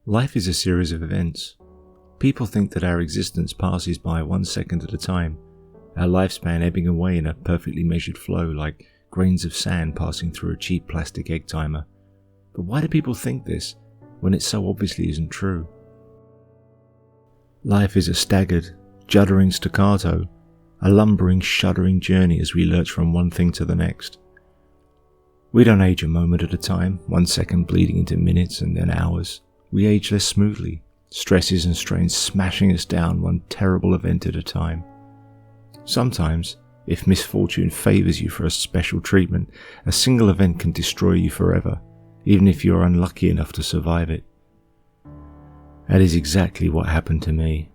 Life is a series of events. People think that our existence passes by 1 second at a time, our lifespan ebbing away in a perfectly measured flow like grains of sand passing through a cheap plastic egg timer. But why do people think this when it so obviously isn't true? Life is a staggered, juddering staccato, a lumbering, shuddering journey as we lurch from one thing to the next. We don't age a moment at a time, 1 second bleeding into minutes and then hours. We age less smoothly, stresses and strains smashing us down one terrible event at a time. Sometimes, if misfortune favours you for a special treatment, a single event can destroy you forever, even if you're unlucky enough to survive it. That is exactly what happened to me.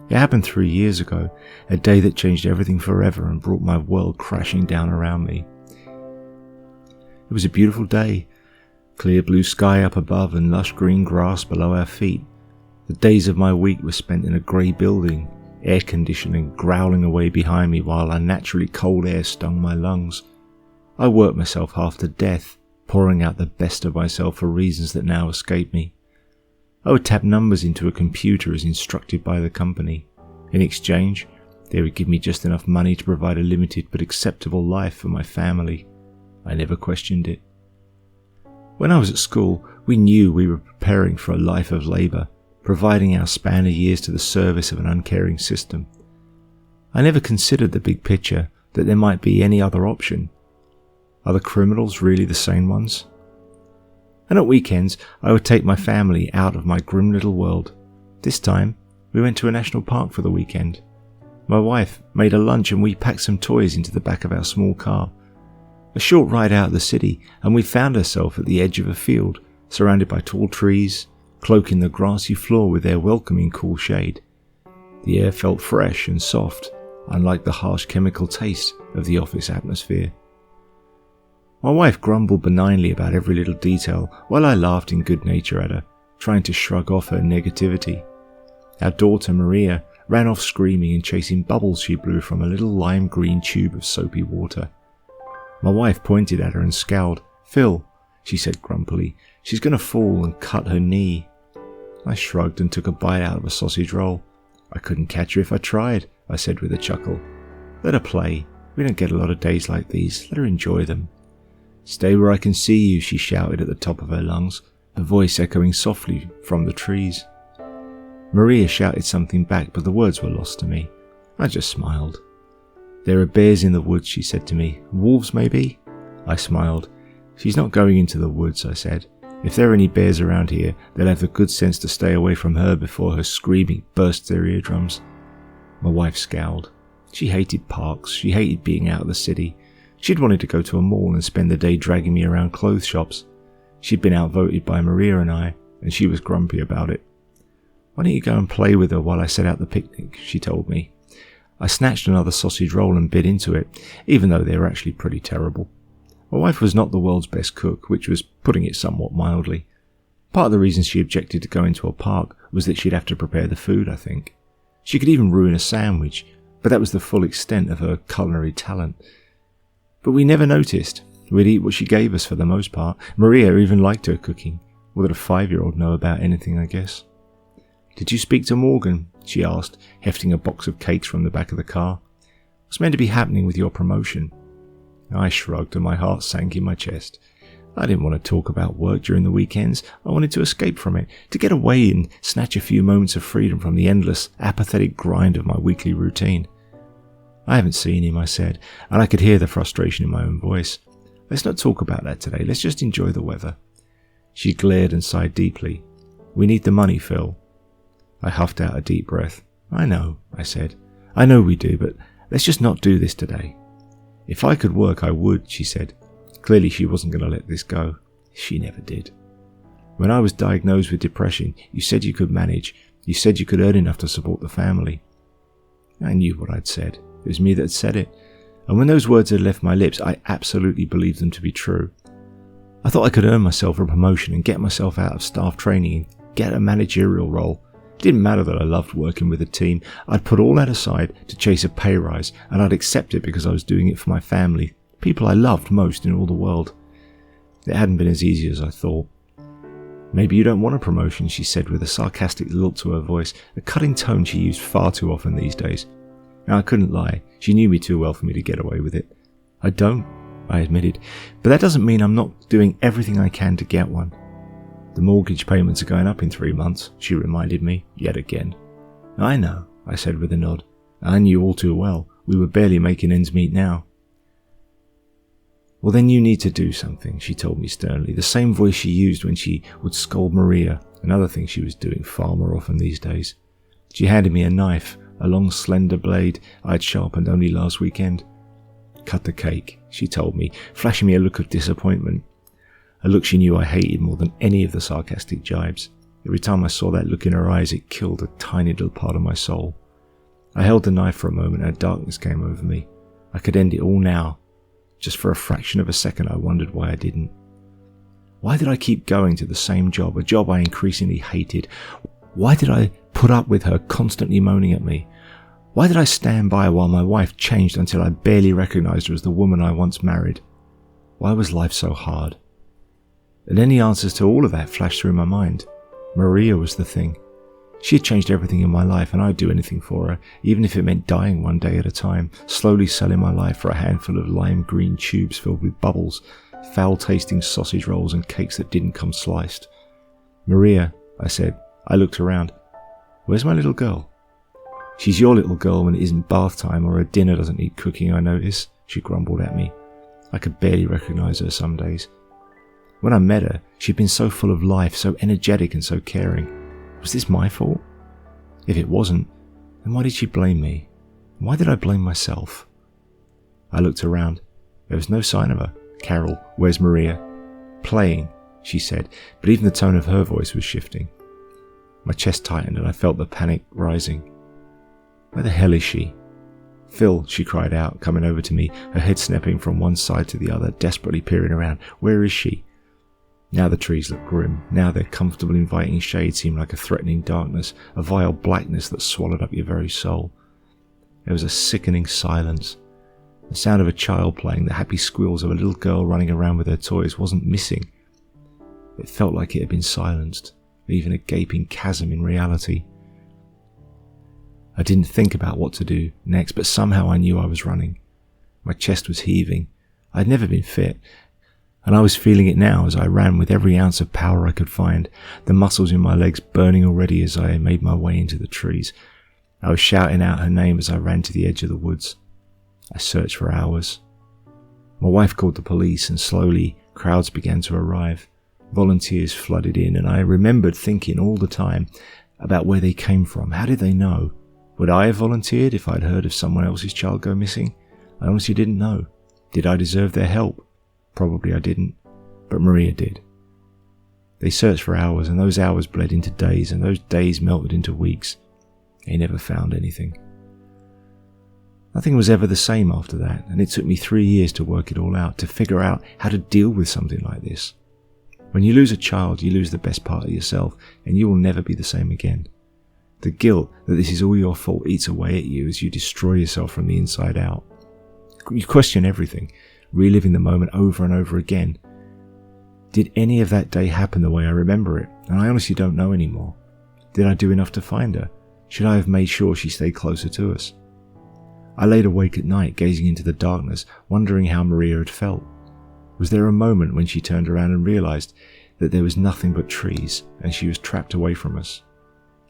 It happened 3 years ago, a day that changed everything forever and brought my world crashing down around me. It was a beautiful day. Clear blue sky up above and lush green grass below our feet. The days of my week were spent in a grey building, air conditioning growling away behind me while unnaturally cold air stung my lungs. I worked myself half to death, pouring out the best of myself for reasons that now escape me. I would tap numbers into a computer as instructed by the company. In exchange, they would give me just enough money to provide a limited but acceptable life for my family. I never questioned it. When I was at school, we knew we were preparing for a life of labour, providing our span of years to the service of an uncaring system. I never considered the big picture, that there might be any other option. Are the criminals really the sane ones? And at weekends, I would take my family out of my grim little world. This time, we went to a national park for the weekend. My wife made a lunch and we packed some toys into the back of our small car. A short ride out of the city, and we found ourselves at the edge of a field, surrounded by tall trees, cloaking the grassy floor with their welcoming cool shade. The air felt fresh and soft, unlike the harsh chemical taste of the office atmosphere. My wife grumbled benignly about every little detail, while I laughed in good nature at her, trying to shrug off her negativity. Our daughter Maria ran off screaming and chasing bubbles she blew from a little lime green tube of soapy water. My wife pointed at her and scowled. "Phil," she said grumpily, "she's going to fall and cut her knee." I shrugged and took a bite out of a sausage roll. "I couldn't catch her if I tried," I said with a chuckle. "Let her play. We don't get a lot of days like these. Let her enjoy them." "Stay where I can see you," she shouted at the top of her lungs, her voice echoing softly from the trees. Maria shouted something back, but the words were lost to me. I just smiled. "There are bears in the woods," she said to me. "Wolves, maybe?" I smiled. "She's not going into the woods," I said. "If there are any bears around here, they'll have the good sense to stay away from her before her screaming bursts their eardrums." My wife scowled. She hated parks. She hated being out of the city. She'd wanted to go to a mall and spend the day dragging me around clothes shops. She'd been outvoted by Maria and I, and she was grumpy about it. "Why don't you go and play with her while I set out the picnic?" she told me. I snatched another sausage roll and bit into it, even though they were actually pretty terrible. My wife was not the world's best cook, which was putting it somewhat mildly. Part of the reason she objected to going to a park was that she'd have to prepare the food, I think. She could even ruin a sandwich, but that was the full extent of her culinary talent. But we never noticed. We'd eat what she gave us for the most part. Maria even liked her cooking. What did a 5-year-old know about anything, I guess? "Did you speak to Morgan?" she asked, hefting a box of cakes from the back of the car. "What's meant to be happening with your promotion?" I shrugged and my heart sank in my chest. I didn't want to talk about work during the weekends. I wanted to escape from it, to get away and snatch a few moments of freedom from the endless, apathetic grind of my weekly routine. "I haven't seen him," I said, and I could hear the frustration in my own voice. "Let's not talk about that today. Let's just enjoy the weather." She glared and sighed deeply. "We need the money, Phil." I huffed out a deep breath. "I know," I said. "I know we do, but let's just not do this today." "If I could work, I would," she said. Clearly she wasn't going to let this go. She never did. "When I was diagnosed with depression, you said you could manage. You said you could earn enough to support the family." I knew what I'd said. It was me that had said it. And when those words had left my lips, I absolutely believed them to be true. I thought I could earn myself a promotion and get myself out of staff training and get a managerial role. It didn't matter that I loved working with a team. I'd put all that aside to chase a pay rise, and I'd accept it because I was doing it for my family, people I loved most in all the world. It hadn't been as easy as I thought. Maybe you don't want a promotion, she said with a sarcastic lilt to her voice, a cutting tone she used far too often these days. Now, I couldn't lie. She knew me too well for me to get away with it. I don't, I admitted, but that doesn't mean I'm not doing everything I can to get one. The mortgage payments are going up in 3 months, she reminded me, yet again. I know, I said with a nod. I knew all too well. We were barely making ends meet now. Well, then you need to do something, she told me sternly, the same voice she used when she would scold Maria, another thing she was doing far more often these days. She handed me a knife, a long slender blade I'd sharpened only last weekend. Cut the cake, she told me, flashing me a look of disappointment, a look she knew I hated more than any of the sarcastic jibes. Every time I saw that look in her eyes, it killed a tiny little part of my soul. I held the knife for a moment and a darkness came over me. I could end it all now. Just for a fraction of a second, I wondered why I didn't. Why did I keep going to the same job, a job I increasingly hated? Why did I put up with her constantly moaning at me? Why did I stand by while my wife changed until I barely recognized her as the woman I once married? Why was life so hard? And then the answers to all of that flashed through my mind. Maria was the thing. She had changed everything in my life, and I'd do anything for her, even if it meant dying one day at a time, slowly selling my life for a handful of lime green tubes filled with bubbles, foul-tasting sausage rolls and cakes that didn't come sliced. Maria, I said. I looked around. Where's my little girl? She's your little girl when it isn't bath time or her dinner doesn't need cooking, I notice, she grumbled at me. I could barely recognise her some days. When I met her, she'd been so full of life, so energetic and so caring. Was this my fault? If it wasn't, then why did she blame me? Why did I blame myself? I looked around. There was no sign of her. Carol, where's Maria? Playing, she said, but even the tone of her voice was shifting. My chest tightened and I felt the panic rising. Where the hell is she? Phil, she cried out, coming over to me, her head snapping from one side to the other, desperately peering around. Where is she? Now the trees looked grim. Now their comfortable, inviting shade seemed like a threatening darkness, a vile blackness that swallowed up your very soul. There was a sickening silence. The sound of a child playing, the happy squeals of a little girl running around with her toys wasn't missing. It felt like it had been silenced, leaving a gaping chasm in reality. I didn't think about what to do next, but somehow I knew I was running. My chest was heaving. I'd never been fit, and I was feeling it now as I ran with every ounce of power I could find, the muscles in my legs burning already as I made my way into the trees. I was shouting out her name as I ran to the edge of the woods. I searched for hours. My wife called the police, and slowly crowds began to arrive. Volunteers flooded in, and I remembered thinking all the time about where they came from. How did they know? Would I have volunteered if I'd heard of someone else's child go missing? I honestly didn't know. Did I deserve their help? Probably I didn't, but Maria did. They searched for hours, and those hours bled into days, and those days melted into weeks. They never found anything. Nothing was ever the same after that, and it took me 3 years to work it all out, to figure out how to deal with something like this. When you lose a child, you lose the best part of yourself, and you will never be the same again. The guilt that this is all your fault eats away at you as you destroy yourself from the inside out. You question everything, reliving the moment over and over again. Did any of that day happen the way I remember it? And I honestly don't know anymore. Did I do enough to find her? Should I have made sure she stayed closer to us? I laid awake at night, gazing into the darkness, wondering how Maria had felt. Was there a moment when she turned around and realized that there was nothing but trees and she was trapped away from us?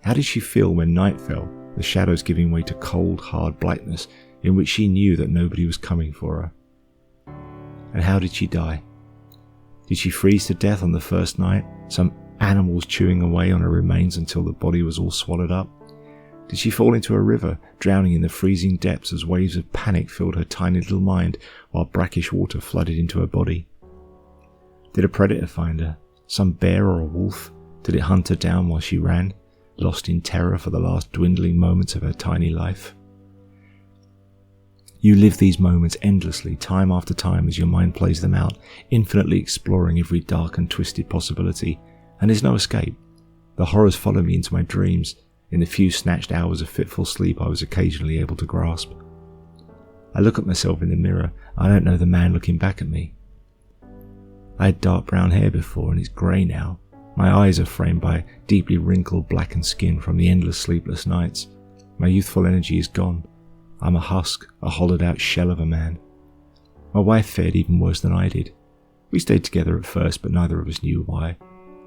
How did she feel when night fell, the shadows giving way to cold, hard blackness in which she knew that nobody was coming for her? And how did she die? Did she freeze to death on the first night, some animals chewing away on her remains until the body was all swallowed up? Did she fall into a river, drowning in the freezing depths as waves of panic filled her tiny little mind while brackish water flooded into her body? Did a predator find her? Some bear or a wolf? Did it hunt her down while she ran, lost in terror for the last dwindling moments of her tiny life? You live these moments endlessly, time after time, as your mind plays them out, infinitely exploring every dark and twisted possibility, and there's no escape. The horrors follow me into my dreams, in the few snatched hours of fitful sleep I was occasionally able to grasp. I look at myself in the mirror. I don't know the man looking back at me. I had dark brown hair before, and it's grey now. My eyes are framed by deeply wrinkled, blackened skin from the endless sleepless nights. My youthful energy is gone. I'm a husk, a hollowed-out shell of a man. My wife fared even worse than I did. We stayed together at first, but neither of us knew why.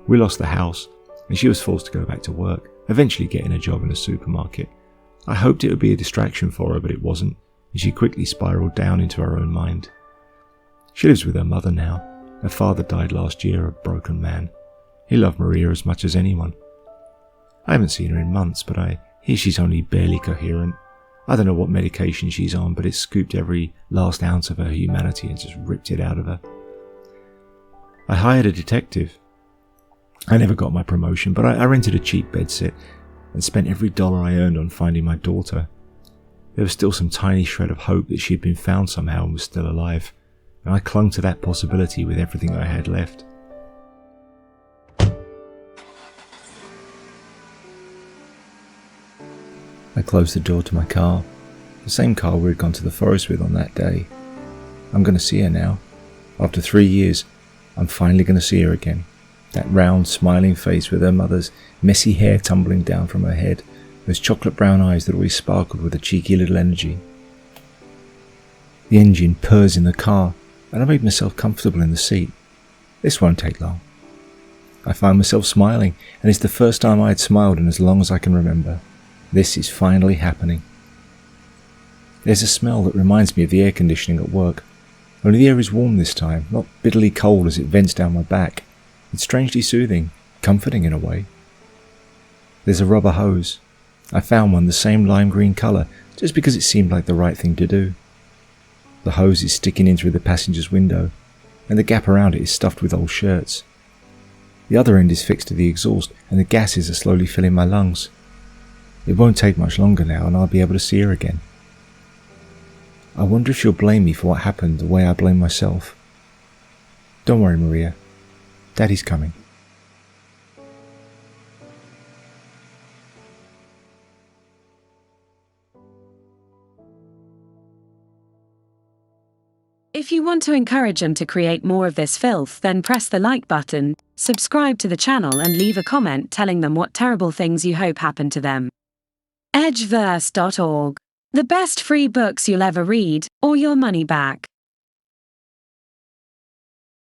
We lost the house, and she was forced to go back to work, eventually getting a job in a supermarket. I hoped it would be a distraction for her, but it wasn't, and she quickly spiraled down into her own mind. She lives with her mother now. Her father died last year, a broken man. He loved Maria as much as anyone. I haven't seen her in months, but I hear she's only barely coherent. I don't know what medication she's on, but it's scooped every last ounce of her humanity and just ripped it out of her. I hired a detective. I never got my promotion, but I rented a cheap bedsit and spent every dollar I earned on finding my daughter. There was still some tiny shred of hope that she had been found somehow and was still alive, and I clung to that possibility with everything I had left. I closed the door to my car, the same car we had gone to the forest with on that day. I'm going to see her now. After 3 years, I'm finally going to see her again. That round, smiling face with her mother's messy hair tumbling down from her head, those chocolate brown eyes that always sparkled with a cheeky little energy. The engine purrs in the car, and I made myself comfortable in the seat. This won't take long. I find myself smiling, and it's the first time I had smiled in as long as I can remember. This is finally happening. There's a smell that reminds me of the air conditioning at work, only the air is warm this time, not bitterly cold as it vents down my back. It's strangely soothing, comforting in a way. There's a rubber hose. I found one the same lime green colour, just because it seemed like the right thing to do. The hose is sticking in through the passenger's window, and the gap around it is stuffed with old shirts. The other end is fixed to the exhaust, and the gases are slowly filling my lungs. It won't take much longer now, and I'll be able to see her again. I wonder if she'll blame me for what happened the way I blame myself. Don't worry, Maria. Daddy's coming. If you want to encourage them to create more of this filth, then press the like button, subscribe to the channel and leave a comment telling them what terrible things you hope happen to them. Edgeverse.org. The best free books you'll ever read, or your money back.